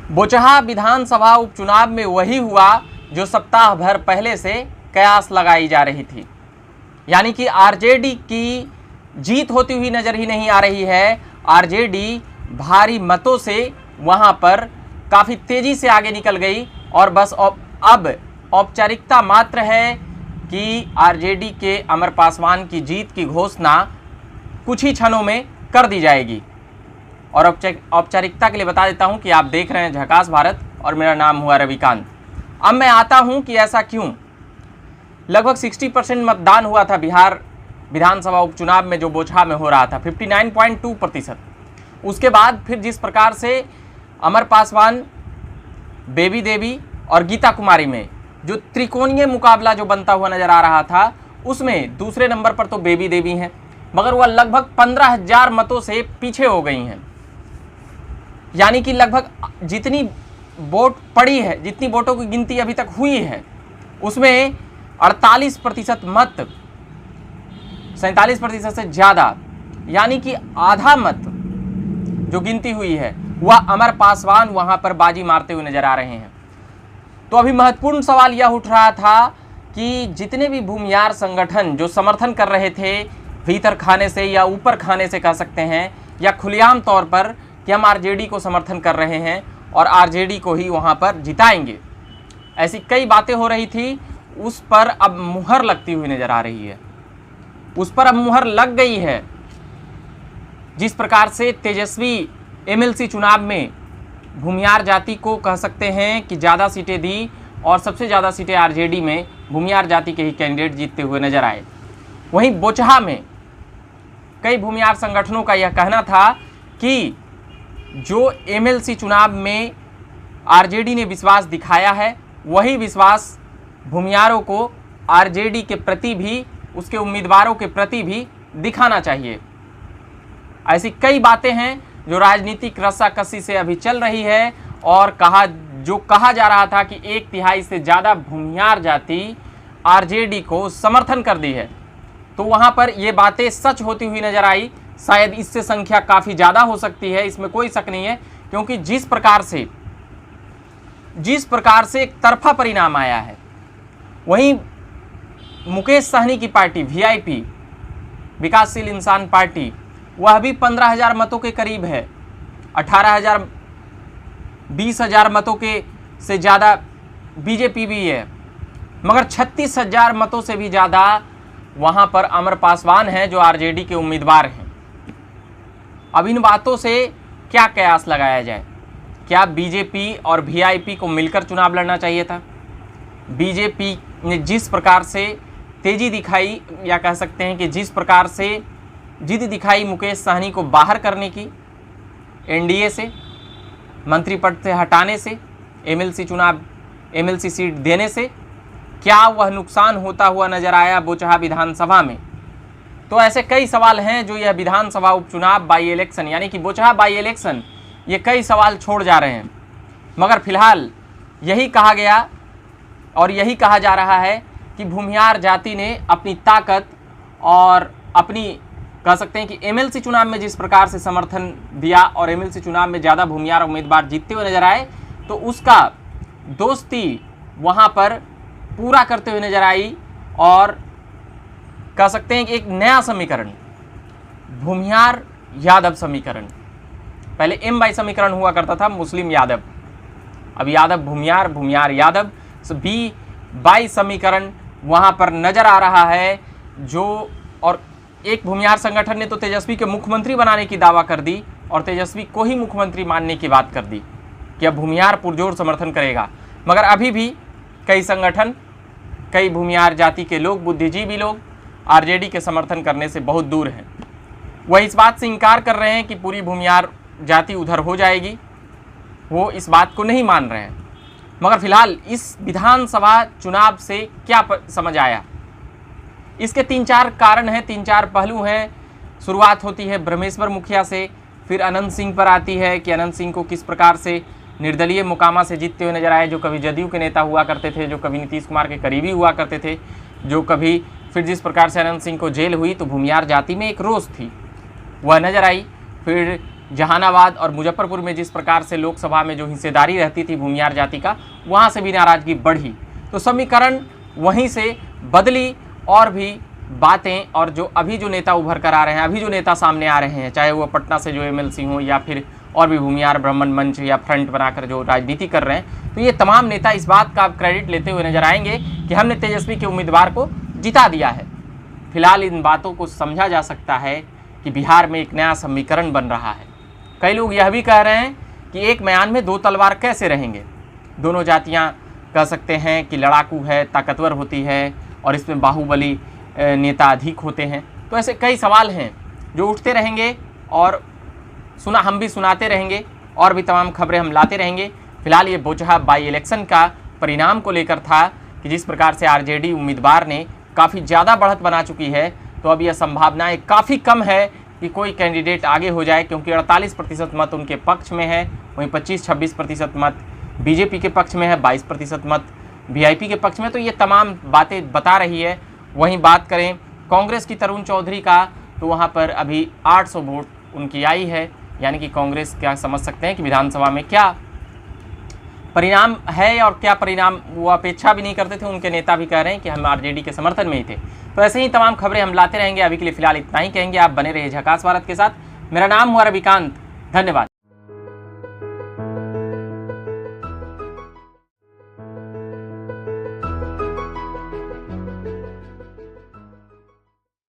बोचहा विधानसभा उपचुनाव में वही हुआ जो सप्ताह भर पहले से कयास लगाई जा रही थी, यानी कि आरजेडी की जीत होती हुई नजर ही नहीं आ रही है। आरजेडी भारी मतों से वहां पर काफी तेजी से आगे निकल गई और बस अब औपचारिकता मात्र है कि आरजेडी के अमर पासवान की जीत की घोषणा कुछ ही क्षणों में कर दी जाएगी। और औपचारिकता के लिए बता देता हूं कि आप देख रहे हैं झकास भारत और मेरा नाम हुआ रविकांत। अब मैं आता हूं कि ऐसा क्यों। लगभग 60% मतदान हुआ था बिहार विधानसभा उपचुनाव में जो बोचहा में हो रहा था, 59.2%। उसके बाद फिर जिस प्रकार से अमर पासवान, बेबी देवी और गीता कुमारी में जो त्रिकोणीय मुकाबला जो बनता हुआ नजर आ रहा था, उसमें दूसरे नंबर पर तो बेबी देवी हैं, मगर वह लगभग 15,000 मतों से पीछे हो गई हैं। यानी कि लगभग जितनी वोट पड़ी है, जितनी वोटों की गिनती अभी तक हुई है, उसमें 48% मत, 47% से ज़्यादा, यानी कि आधा मत जो गिनती हुई है वह अमर पासवान वहां पर बाजी मारते हुए नजर आ रहे हैं। तो अभी महत्वपूर्ण सवाल यह उठ रहा था कि जितने भी भूमियार संगठन जो समर्थन कर रहे थे भीतर खाने से या ऊपर खाने से कह सकते हैं, या खुलेआम तौर पर कि हम आरजेडी को समर्थन कर रहे हैं और आरजेडी को ही वहां पर जिताएंगे, ऐसी कई बातें हो रही थी, उस पर अब मुहर लगती हुई नजर आ रही है। उस पर अब मुहर लग गई है। जिस प्रकार से तेजस्वी एमएलसी चुनाव में भूमियार जाति को कह सकते हैं कि ज़्यादा सीटें दी और सबसे ज़्यादा सीटें आरजेडी में भूमियार जाति के ही कैंडिडेट जीतते हुए नजर आए, वहीं बोचहा में कई भूमियार संगठनों का यह कहना था कि जो एमएलसी चुनाव में आरजेडी ने विश्वास दिखाया है, वही विश्वास भूमियारों को आरजेडी के प्रति भी, उसके उम्मीदवारों के प्रति भी दिखाना चाहिए। ऐसी कई बातें हैं जो राजनीतिक रस्साकसी से अभी चल रही है और कहा जा रहा था कि 1/3 से ज़्यादा भूमियार जाति आरजेडी को समर्थन कर दी है, तो वहां पर ये बातें सच होती हुई नजर आई। शायद इससे संख्या काफ़ी ज़्यादा हो सकती है, इसमें कोई शक नहीं है, क्योंकि जिस प्रकार से एक तरफा परिणाम आया है, वहीं मुकेश सहनी की पार्टी वीआईपी, विकासशील इंसान पार्टी, वह भी 15,000 मतों के करीब है। 18,000, 20,000 मतों के से ज़्यादा बीजेपी भी है, मगर 36,000 मतों से भी ज़्यादा वहाँ पर अमर पासवान हैं जो आरजेडी के उम्मीदवार हैं। अब इन बातों से क्या कयास लगाया जाए? क्या बीजेपी और वीआईपी को मिलकर चुनाव लड़ना चाहिए था? बीजेपी ने जिस प्रकार से तेजी दिखाई, या कह सकते हैं कि जिस प्रकार से जिद दिखाई मुकेश सहनी को बाहर करने की, एनडीए से, मंत्री पद से हटाने से, एमएलसी सीट देने से, क्या वह नुकसान होता हुआ नजर आया बोचहा विधानसभा में? तो ऐसे कई सवाल हैं जो यह विधानसभा उपचुनाव बाई इलेक्शन, यानी कि बोचहा बाई इलेक्शन, ये कई सवाल छोड़ जा रहे हैं। मगर फिलहाल यही कहा गया और यही कहा जा रहा है कि भूमियार जाति ने अपनी ताकत और अपनी, कह सकते हैं कि एमएलसी चुनाव में जिस प्रकार से समर्थन दिया और एमएलसी चुनाव में ज़्यादा भूमियार उम्मीदवार जीतते हुए नजर आए, तो उसका दोस्ती वहाँ पर पूरा करते हुए नजर आई। और कह सकते हैं कि एक नया समीकरण, भूमियार यादव समीकरण, पहले एम बाई समीकरण हुआ करता था, मुस्लिम यादव, अब यादव भूमियार, भूमियार यादव, बी बाई समीकरण वहाँ पर नजर आ रहा है। जो और एक भूमियार संगठन ने तो तेजस्वी के मुख्यमंत्री बनाने की दावा कर दी और तेजस्वी को ही मुख्यमंत्री मानने की बात कर दी कि अब भूमियार पुरजोर समर्थन करेगा, मगर अभी भी कई संगठन, कई भूमियार जाति के लोग, बुद्धिजीवी लोग आरजेडी के समर्थन करने से बहुत दूर हैं। वह इस बात से इनकार कर रहे हैं कि पूरी भूमियार जाति उधर हो जाएगी, वो इस बात को नहीं मान रहे हैं। मगर फिलहाल इस विधानसभा चुनाव से क्या समझ आया, इसके 3-4 कारण हैं, 3-4 पहलू हैं। शुरुआत होती है ब्रह्मेश्वर मुखिया से, फिर अनंत सिंह पर आती है कि अनंत सिंह को किस प्रकार से निर्दलीय मुकामा से जीतते हुए नजर आए, जो कभी जदयू के नेता हुआ करते थे, जो कभी नीतीश कुमार के करीबी हुआ करते थे, जो कभी, फिर जिस प्रकार से अनंत सिंह को जेल हुई तो भूमियार जाति में एक रोष थी, वह नजर आई। फिर जहानाबाद और मुजफ्फरपुर में जिस प्रकार से लोकसभा में जो हिस्सेदारी रहती थी भूमिहार जाति का, वहाँ से भी नाराजगी बढ़ी। तो समीकरण वहीं से बदली और भी बातें, और जो अभी जो नेता उभर कर आ रहे हैं, अभी जो नेता सामने आ रहे हैं, चाहे वो पटना से जो MLC हों या फिर और भी भूमिहार ब्राह्मण मंच या फ्रंट बनाकर जो राजनीति कर रहे हैं, तो ये तमाम नेता इस बात का क्रेडिट लेते हुए नजर आएंगे कि हमने तेजस्वी के उम्मीदवार को जिता दिया है। फिलहाल इन बातों को समझा जा सकता है कि बिहार में एक नया समीकरण बन रहा है। कई लोग यह भी कह रहे हैं कि एक म्यान में दो तलवार कैसे रहेंगे, दोनों जातियां कह सकते हैं कि लड़ाकू है, ताकतवर होती है और इसमें बाहुबली नेता अधिक होते हैं। तो ऐसे कई सवाल हैं जो उठते रहेंगे और हम भी सुनाते रहेंगे और भी तमाम खबरें हम लाते रहेंगे। फिलहाल ये बोचहा बाई इलेक्शन का परिणाम को लेकर था कि जिस प्रकार से RJD उम्मीदवार ने काफ़ी ज़्यादा बढ़त बना चुकी है, तो अब यह संभावनाएं काफ़ी कम है कि कोई कैंडिडेट आगे हो जाए, क्योंकि 48% मत उनके पक्ष में है, वहीं 25-26% मत BJP के पक्ष में है, 22% मत VIP के पक्ष में। तो ये तमाम बातें बता रही है। वहीं बात करें कांग्रेस की तरुण चौधरी का, तो वहाँ पर अभी 800 वोट उनकी आई है, यानी कि कांग्रेस क्या समझ सकते हैं कि विधानसभा में क्या परिणाम है और क्या परिणाम वो अपेक्षा भी नहीं करते थे। उनके नेता भी कह रहे हैं कि हम RJD के समर्थन में ही थे। तो ऐसे ही तमाम खबरें हम लाते रहेंगे। अभी के लिए फिलहाल इतना ही कहेंगे। आप बने रहिए झकास भारत के साथ। मेरा नाम हुआ रविकांत। धन्यवाद।